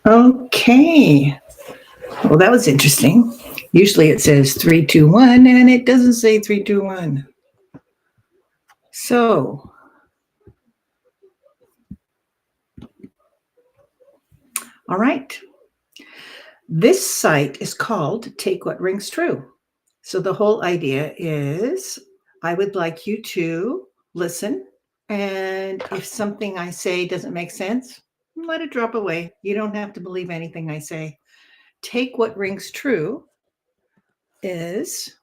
Okay. Well, that was interesting. Usually it says 3, 2, 1, and it doesn't say 3, 2, 1. So, all right. This site is called Take What Rings True. So, the whole idea is I would like you to listen. And if something I say doesn't make sense, let it drop away. You don't have to believe anything I say. Take What Rings True is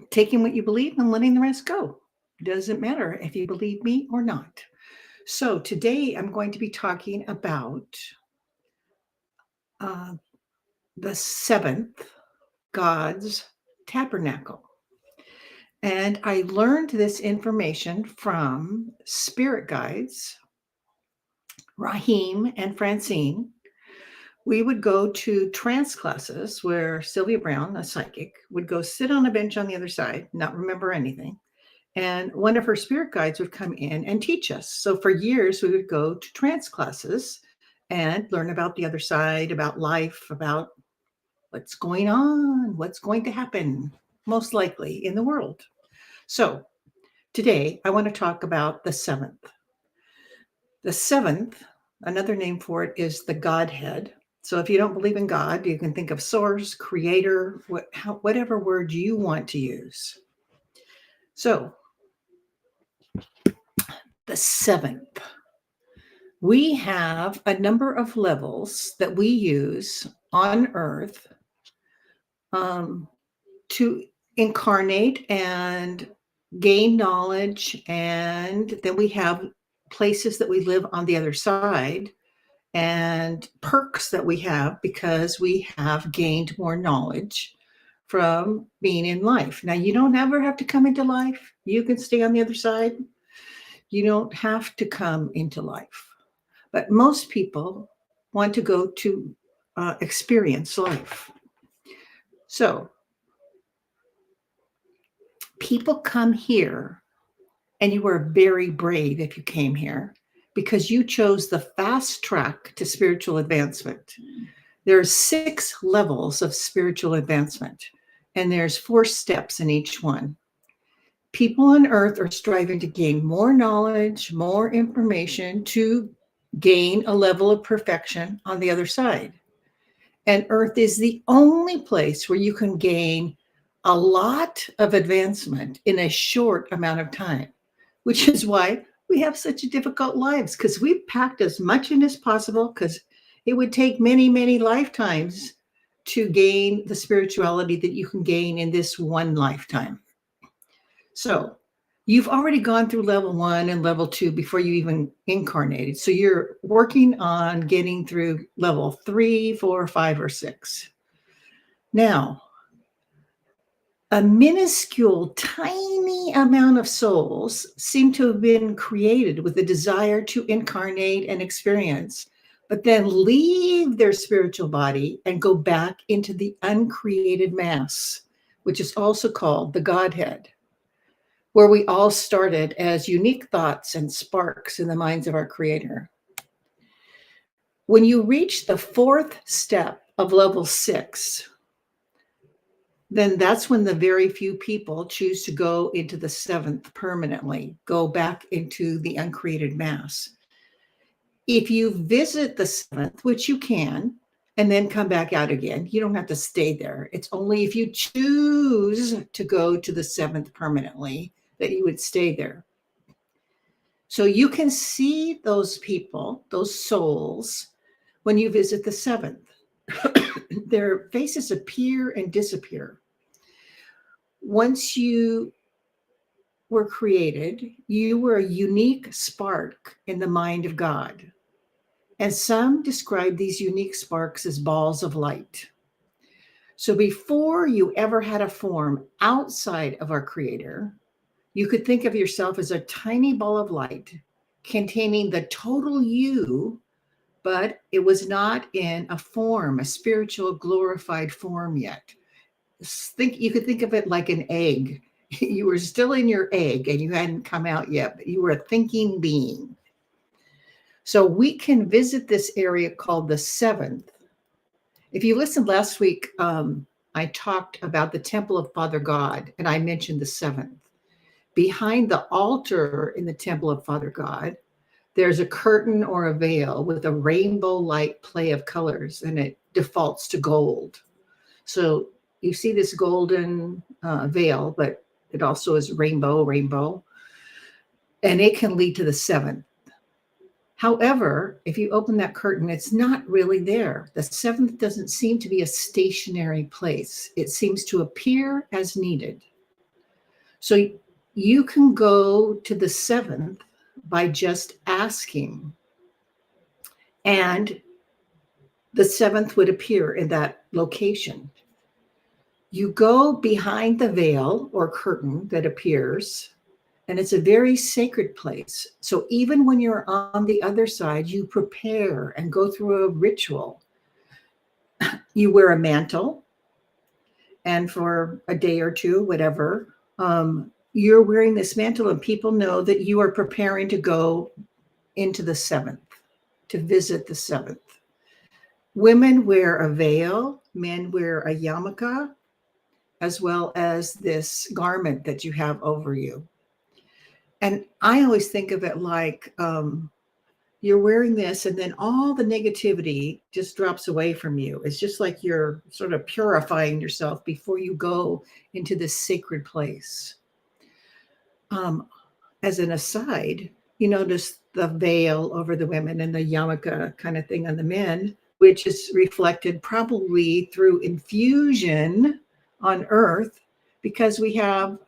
taking what you believe and letting the rest go. Doesn't matter if you believe me or not. So today I'm going to be talking about uh, the seventh God's tabernacle. And I learned this information from spirit guides, Rahim and Francine. We would go to trance classes where Sylvia Brown, a psychic, would go sit on a bench on the other side, not remember anything. And one of her spirit guides would come in and teach us. So for years, we would go to trance classes and learn about the other side, about life, about what's going on, what's going to happen, most likely in the world. So today, I want to talk about the seventh. The seventh, another name for it is the Godhead. So if you don't believe in God, you can think of source, creator, whatever word you want to use. So the seventh. We have a number of levels that we use on Earth to incarnate and gain knowledge. And then we have places that we live on the other side and perks that we have because we have gained more knowledge from being in life. Now, you don't ever have to come into life. You can stay on the other side. You don't have to come into life. But most people want to go to experience life. So people come here, and you are very brave if you came here because you chose the fast track to spiritual advancement. There are 6 levels of spiritual advancement, and there's 4 steps in each one. People on earth are striving to gain more knowledge, more information to gain a level of perfection on the other side. And earth is the only place where you can gain a lot of advancement in a short amount of time, which is why we have such difficult lives, because we've packed as much in as possible, because it would take many, many lifetimes to gain the spirituality that you can gain in this one lifetime. So you've already gone through level 1 and level 2 before you even incarnated. So you're working on getting through level 3, 4, 5, or 6. Now, a minuscule, tiny amount of souls seem to have been created with a desire to incarnate and experience, but then leave their spiritual body and go back into the uncreated mass, which is also called the Godhead, where we all started as unique thoughts and sparks in the minds of our Creator. When you reach the 4th step of level 6, then that's when the very few people choose to go into the 7th permanently, go back into the uncreated mass. If you visit the 7th, which you can, and then come back out again, you don't have to stay there. It's only if you choose to go to the 7th permanently that you would stay there. So you can see those people, those souls, when you visit the 7th. Their faces appear and disappear. Once you were created, you were a unique spark in the mind of God. And some describe these unique sparks as balls of light. So before you ever had a form outside of our Creator, you could think of yourself as a tiny ball of light containing the total you, but it was not in a form, a spiritual glorified form yet. You could think of it like an egg. You were still in your egg and you hadn't come out yet, but you were a thinking being. So we can visit this area called the seventh. If you listened last week, I talked about the temple of Father God, and I mentioned the seventh. Behind the altar in the temple of Father God, there's a curtain or a veil with a rainbow like play of colors, and it defaults to gold. So you see this golden veil, but it also is rainbow, and it can lead to the seventh. However, if you open that curtain, it's not really there. The seventh doesn't seem to be a stationary place. It seems to appear as needed. So you can go to the seventh by just asking, and the seventh would appear in that location. You go behind the veil or curtain that appears, and it's a very sacred place. So even when you're on the other side, you prepare and go through a ritual. You wear a mantle, and for a day or two, whatever, you're wearing this mantle, and people know that you are preparing to go into the seventh, to visit the seventh. Women wear a veil, men wear a yarmulke, as well as this garment that you have over you. And I always think of it like you're wearing this, and then all the negativity just drops away from you. It's just like you're sort of purifying yourself before you go into this sacred place. As an aside, you notice the veil over the women and the yarmulke kind of thing on the men, which is reflected probably through infusion on earth, because we have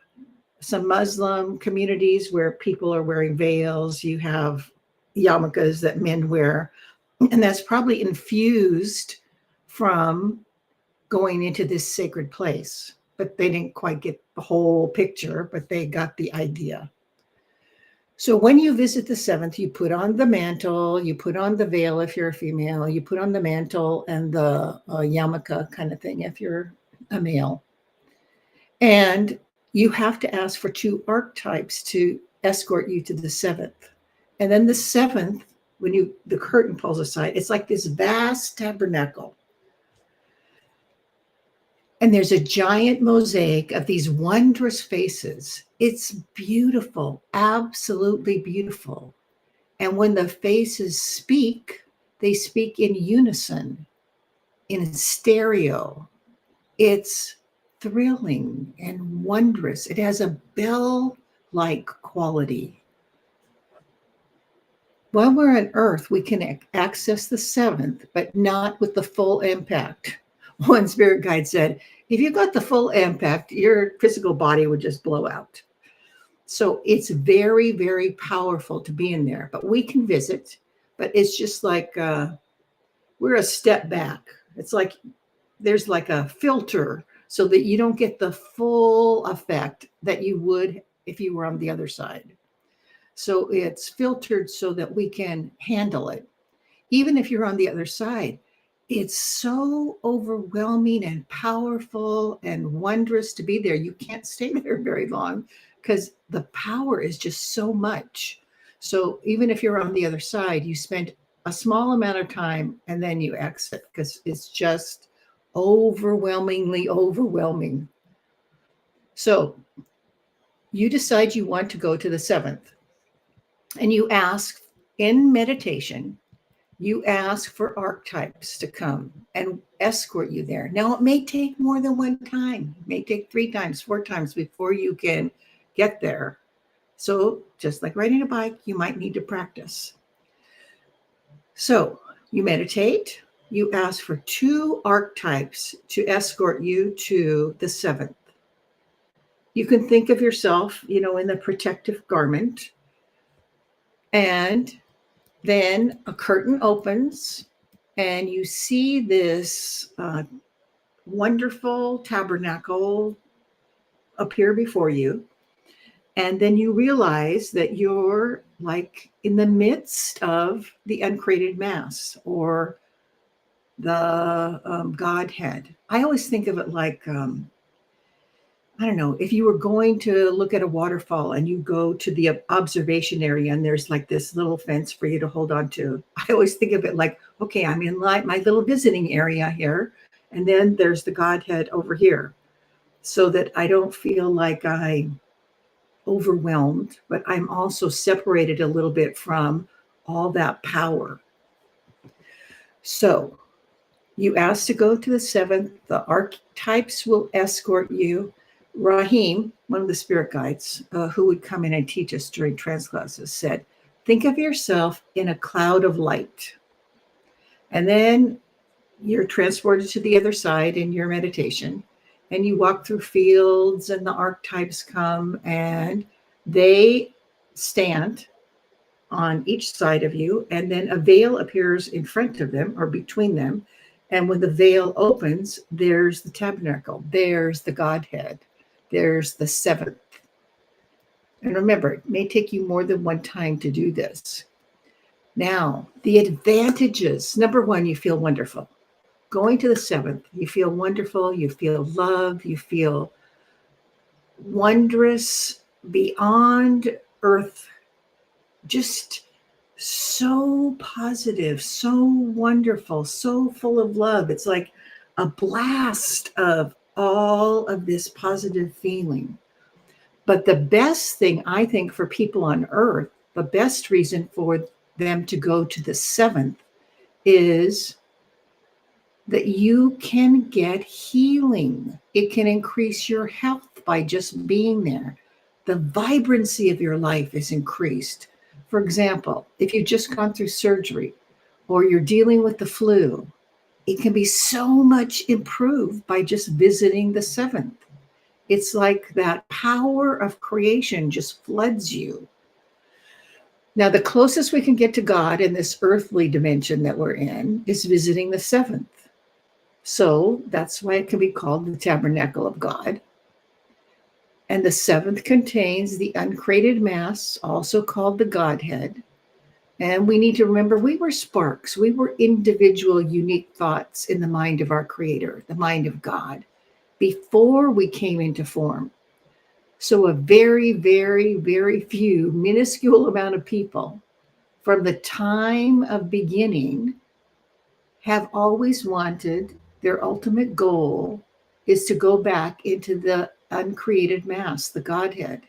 some Muslim communities where people are wearing veils. You have yarmulkes that men wear, and that's probably infused from going into this sacred place. But they didn't quite get the whole picture, but they got the idea. So when you visit the seventh, you put on the mantle, you put on the veil if you're a female, you put on the mantle and the yarmulke kind of thing if you're a male. And you have to ask for 2 archetypes to escort you to the seventh. And then the seventh, when the curtain pulls aside, it's like this vast tabernacle. And there's a giant mosaic of these wondrous faces. It's beautiful, absolutely beautiful. And when the faces speak, they speak in unison, in stereo. It's thrilling and wondrous. It has a bell-like quality. While we're on Earth, we can access the seventh, but not with the full impact. One spirit guide said, if you got the full impact, your physical body would just blow out. So it's very, very powerful to be in there. But we can visit, but it's just like we're a step back. It's like there's like a filter so that you don't get the full effect that you would if you were on the other side. So it's filtered so that we can handle it. Even if you're on the other side, it's so overwhelming and powerful and wondrous to be there. You can't stay there very long because the power is just so much. So even if you're on the other side, you spend a small amount of time and then you exit because it's just overwhelmingly overwhelming. So you decide you want to go to the seventh, and you ask in meditation, you ask for archetypes to come and escort you there. Now, it may take more than one time. It may take 3 times, 4 times before you can get there. So just like riding a bike, you might need to practice. So you meditate, you ask for 2 archetypes to escort you to the seventh. You can think of yourself, in the protective garment, and then a curtain opens and you see this wonderful tabernacle appear before you. And then you realize that you're like in the midst of the uncreated mass or the Godhead. I always think of it like I don't know, if you were going to look at a waterfall and you go to the observation area and there's like this little fence for you to hold on to. I always think of it like, okay, I'm in like my little visiting area here, and then there's the Godhead over here, so that I don't feel like I'm overwhelmed, but I'm also separated a little bit from all that power. So you asked to go to the seventh. The archetypes will escort you. Rahim, one of the spirit guides who would come in and teach us during trance classes, said, think of yourself in a cloud of light. And then you're transported to the other side in your meditation, and you walk through fields, and the archetypes come and they stand on each side of you, and then a veil appears in front of them or between them. And when the veil opens, there's the tabernacle, there's the Godhead, there's the seventh. And remember, it may take you more than one time to do this. Now, the advantages. Number one, you feel wonderful. Going to the seventh, you feel wonderful, you feel love, you feel wondrous, beyond earth, just so positive, so wonderful, so full of love. It's like a blast of all of this positive feeling. But the best thing, I think, for people on earth, the best reason for them to go to the seventh is that you can get healing. It can increase your health by just being there. The vibrancy of your life is increased. For example, if you've just gone through surgery or you're dealing with the flu, it can be so much improved by just visiting the seventh. It's like that power of creation just floods you. Now, the closest we can get to God in this earthly dimension that we're in is visiting the seventh. So that's why it can be called the Tabernacle of God. And the seventh contains the uncreated mass, also called the Godhead. And we need to remember we were sparks. We were individual, unique thoughts in the mind of our Creator, the mind of God, before we came into form. So a very, very, very few, minuscule amount of people from the time of beginning have always wanted, their ultimate goal is to go back into the uncreated mass, the Godhead.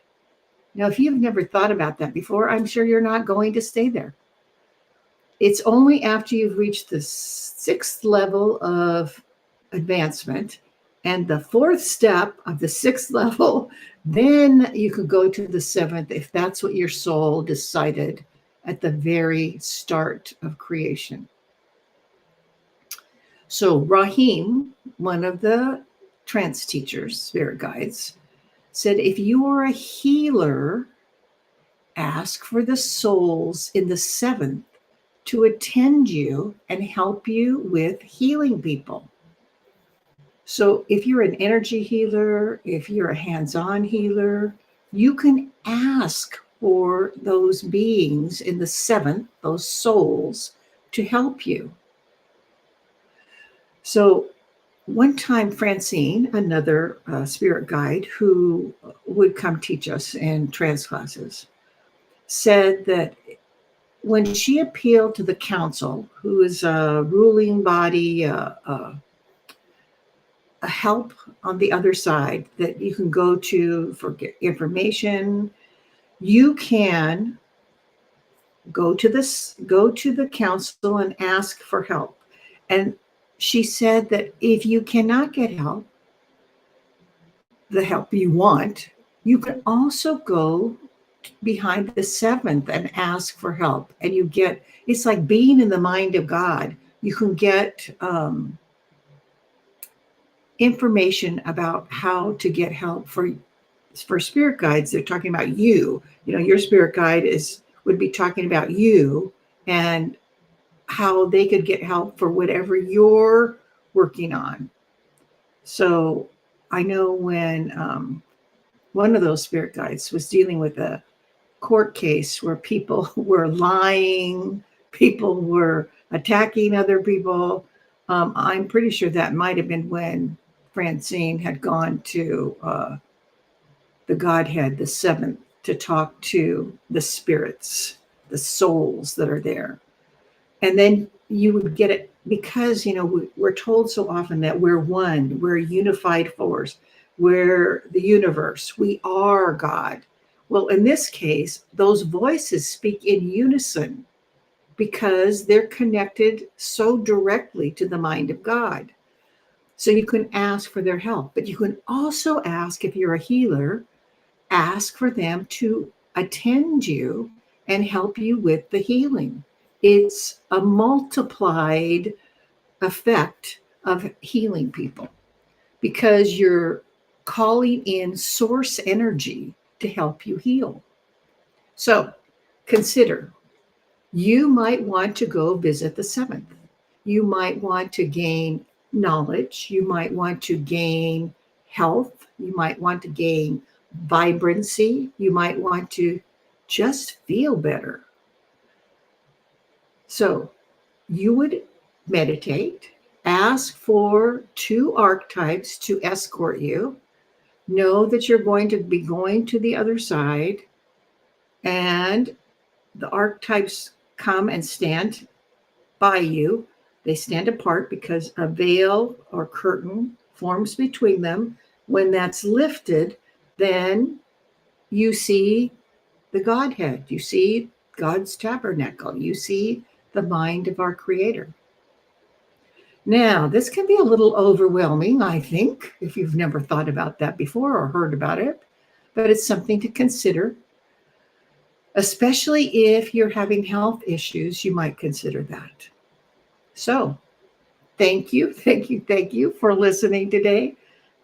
Now, if you've never thought about that before, I'm sure you're not going to stay there. It's only after you've reached the sixth level of advancement and the fourth step of the sixth level, then you could go to the seventh if that's what your soul decided at the very start of creation. So Rahim, one of the trance teachers, spirit guides, said, if you are a healer, ask for the souls in the seventh to attend you and help you with healing people. So if you're an energy healer, if you're a hands-on healer, you can ask for those beings in the seventh, those souls, to help you. So one time, Francine, another spirit guide who would come teach us in trance classes, said that when she appealed to the council, who is a ruling body, a help on the other side that you can go to for information, you can go to the council and ask for help. And she said that if you cannot get help, the help you want, you can also go behind the seventh and ask for help. And you get, it's like being in the mind of God. You can get information about how to get help for spirit guides. They're talking about you. You know, your spirit guide would be talking about you and how they could get help for whatever you're working on. So I know when one of those spirit guides was dealing with a court case where people were lying, people were attacking other people. I'm pretty sure that might have been when Francine had gone to the Godhead, the seventh, to talk to the spirits, the souls that are there. And then you would get it because, we're told so often that we're one, we're a unified force, we're the universe, we are God. Well, in this case, those voices speak in unison because they're connected so directly to the mind of God. So you can ask for their help, but you can also ask, if you're a healer, ask for them to attend you and help you with the healing. It's a multiplied effect of healing people because you're calling in source energy to help you heal. So consider, you might want to go visit the seventh. You might want to gain knowledge. You might want to gain health. You might want to gain vibrancy. You might want to just feel better. So you would meditate, ask for 2 archetypes to escort you. Know that you're going to be going to the other side, and the archetypes come and stand by you. They stand apart because a veil or curtain forms between them. When that's lifted, then you see the Godhead. You see God's tabernacle. You see the mind of our Creator. Now, this can be a little overwhelming, I think, if you've never thought about that before or heard about it, but it's something to consider. Especially if you're having health issues, you might consider that. So, thank you for listening today.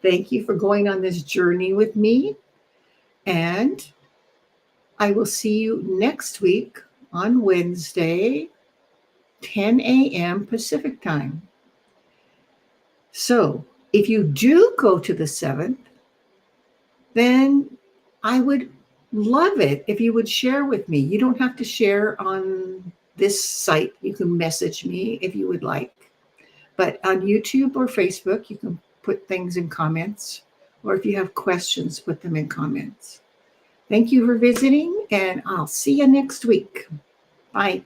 Thank you for going on this journey with me. And I will see you next week on Wednesday, 10 a.m. Pacific time. So, if you do go to the seventh, then I would love it if you would share with me. You don't have to share on this site. You can message me if you would like. But on YouTube or Facebook, you can put things in comments. Or if you have questions, put them in comments. Thank you for visiting, and I'll see you next week. Bye.